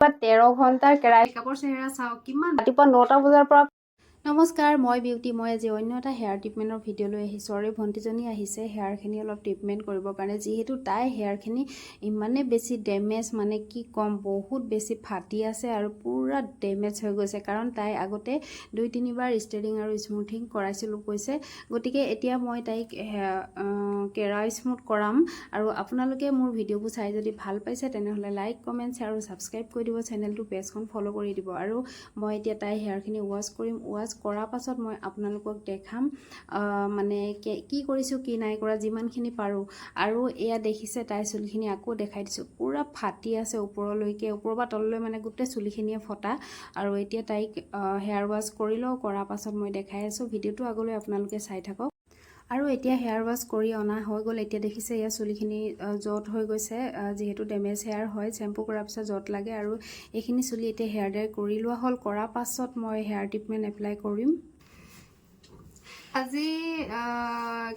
13 ঘণ্টাৰ কেৰাই মেকআপৰ চেহেৰা চাওক কিমান ৰাতিপুৱা 9টা বজাৰ পৰা নমস্কাৰ মই বিউটি মই আজি অন্য এটা হেয়াৰ ট্ৰিটমেণ্টৰ ভিডিঅ' লৈ আহিছোঁ আৰু ভণ্টিজনী আহিছে হেয়াৰখিনি অলপ ট্ৰিটমেণ্ট কৰিবৰ কাৰণে যিহেতু তাই হেয়াৰখিনি ইমানে বেছি ডেমেজ মানে কি ক'ম বহুত বেছি ফাটি আছে আৰু পুৰা ডেমেজ হৈ গৈছে কাৰণ তাই আগতে 2-3 বাৰ ষ্ট্ৰেইটিং আৰু স্মুথিং কৰাইছিলোঁ কৈছে গতিকে এতিয়া মই তাইক কেৰা স্মুথ কৰাম আৰু আপোনালোকে মোৰ ভিডিঅ'বোৰ চাই যদি ভাল পাইছে তেনেহ'লে লাইক কমেণ্ট শ্বেয়াৰ আৰু ছাবস্ক্ৰাইব কৰি দিব চেনেলটো পেজখন ফ'ল' কৰি দিব আৰু মই এতিয়া তাই হেয়াৰখিনি ৱাছ কৰিম ৱাছ কৰাৰ পাছত মই আপোনালোকক দেখাম মানে কি কৰিছোঁ কি নাই কৰা যিমানখিনি পাৰোঁ আৰু এয়া দেখিছে তাই চুলিখিনি আকৌ দেখাই দিছোঁ পুৰা ফাটি আছে ওপৰলৈকে ওপৰৰ পৰা তললৈ মানে গোটেই চুলিখিনিয়ে ফটা আৰু এতিয়া তাইক হেয়াৰ ৱাছ কৰি লওঁ কৰাৰ পাছত মই দেখাই আছোঁ ভিডিঅ'টো আগলৈ আপোনালোকে চাই থাকক আৰু এতিয়া হেয়াৰ ৱাছ কৰি অনা হৈ গ'ল এতিয়া দেখিছে এয়া চুলিখিনি জট হৈ গৈছে যিহেতু ডেমেজ হেয়াৰ হয় চেম্পু কৰাৰ পিছত জট লাগে আৰু এইখিনি চুলি এতিয়া হেয়াৰ ড্ৰাই কৰি লোৱা হ'ল কৰাৰ পাছত মই হেয়াৰ ট্ৰিটমেণ্ট এপ্লাই কৰিম আজি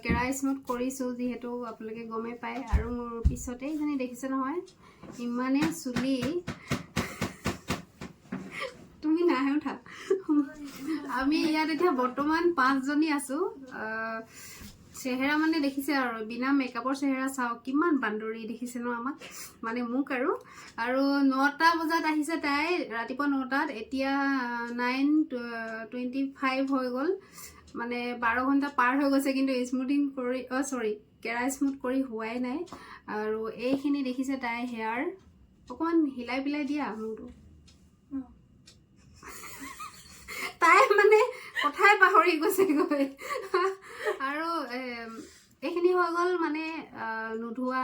কেৰা স্মুথ কৰিছোঁ যিহেতু আপোনালোকে গমেই পায় আৰু মোৰ পিছতে এইখিনি দেখিছে নহয় ইমানেই চুলি তুমি নাহে উঠা আমি ইয়াত এতিয়া বৰ্তমান 5 জনী আছোঁ চেহেৰা মানে দেখিছে আৰু বিনা মেকআপৰ চেহেৰা চাওক কিমান বান্দৰী দেখিছে ন আমাক মানে মোক আৰু 9টা বজাত আহিছে তাই ৰাতিপুৱা 9টাত এতিয়া 9:25 হৈ গ'ল মানে 12 ঘণ্টা পাৰ হৈ গৈছে কিন্তু স্মুথিং কৰি কেৰা স্মুথ কৰি হোৱাই নাই আৰু এইখিনি দেখিছে তাই হেয়াৰ অকণমান হিলাই বিলাই দিয়া মোৰটো তাই মানে কথাই পাহৰি গৈছে গৈ আৰু এইখিনি হৈ গ'ল মানে নোধোৱা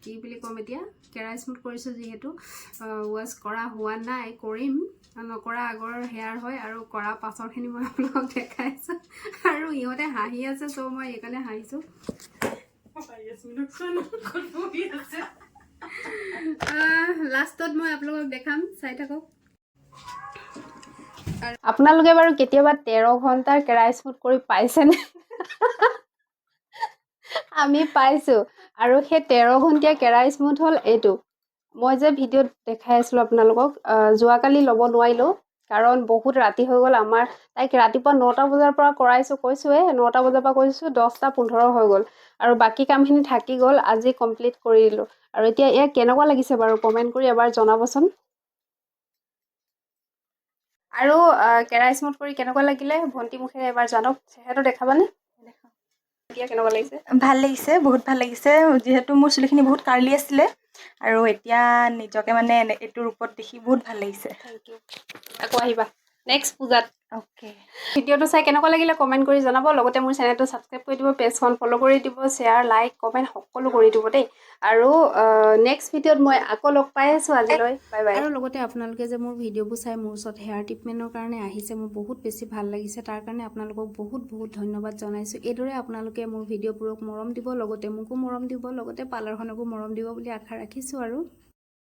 কি বুলি ক'ম এতিয়া কেৰা স্মুথ কৰিছোঁ যিহেতু ৱাছ কৰা হোৱা নাই কৰিম নকৰা আগৰ হেয়াৰ হয় আৰু কৰা পাছৰখিনি মই আপোনালোকক দেখাইছোঁ আৰু ইহঁতে হাঁহি আছে চ' মই এইকাৰণে হাঁহিছোঁ লাষ্টত মই আপোনালোকক দেখাম চাই থাকক আপোনালোকে বাৰু কেতিয়াবা 13 ঘণ্টাৰ কেৰা স্মুথ কৰি পাইছেনে আমি পাইছোঁ আৰু সেই 13 ঘণ্টীয়া কেৰা স্মুথ হ'ল এইটো মই যে ভিডিঅ'ত দেখাই আছিলোঁ আপোনালোকক যোৱাকালি ল'ব নোৱাৰিলোঁ কাৰণ বহুত ৰাতি হৈ গ'ল আমাৰ তাইক ৰাতিপুৱা 9টা বজাৰ পৰা কৰাইছোঁ কৈছোঁৱে 9টা বজাৰ পৰা কৰিছোঁ 10:15 হৈ গ'ল আৰু বাকী কামখিনি থাকি গ'ল আজি কমপ্লিট কৰি দিলোঁ আৰু এতিয়া এয়া কেনেকুৱা লাগিছে বাৰু কমেণ্ট কৰি এবাৰ জনাবচোন আৰু কেৰা স্মুথ কৰি কেনেকুৱা লাগিলে ভণ্টি মুখেৰে এবাৰ জানক চেহেৰাটো দেখাবানে এতিয়া কেনেকুৱা লাগিছে ভাল লাগিছে বহুত ভাল লাগিছে যিহেতু মোৰ চুলিখিনি বহুত কাৰ্লি আছিলে আৰু এতিয়া নিজকে মানে এইটো ৰূপত দেখি বহুত ভাল লাগিছে থেংক ইউ আকৌ আহিবা নেক্সট পূজাত অ'কে ভিডিঅ'টো চাই কেনেকুৱা লাগিলে কমেণ্ট কৰি জনাব লগতে মোৰ চেনেলটো ছাবস্ক্ৰাইব কৰি দিব পেজখন ফ'ল' কৰি দিব শ্বেয়াৰ লাইক কমেণ্ট সকলো কৰি দিব দেই আৰু নেক্সট ভিডিঅ'ত মই আকৌ লগ পাই আছোঁ আজিলৈ বাই বাই আৰু লগতে আপোনালোকে যে মোৰ ভিডিঅ'বোৰ চাই মোৰ ওচৰত হেয়াৰ ট্ৰিটমেণ্টৰ কাৰণে আহিছে মোৰ বহুত বেছি ভাল লাগিছে তাৰ কাৰণে আপোনালোকক বহুত ধন্যবাদ জনাইছোঁ এইদৰে আপোনালোকে মোৰ ভিডিঅ'বোৰক মৰম দিব লগতে মোকো মৰম দিব লগতে পাৰ্লাৰখনকো মৰম দিব বুলি আশা ৰাখিছোঁ আৰু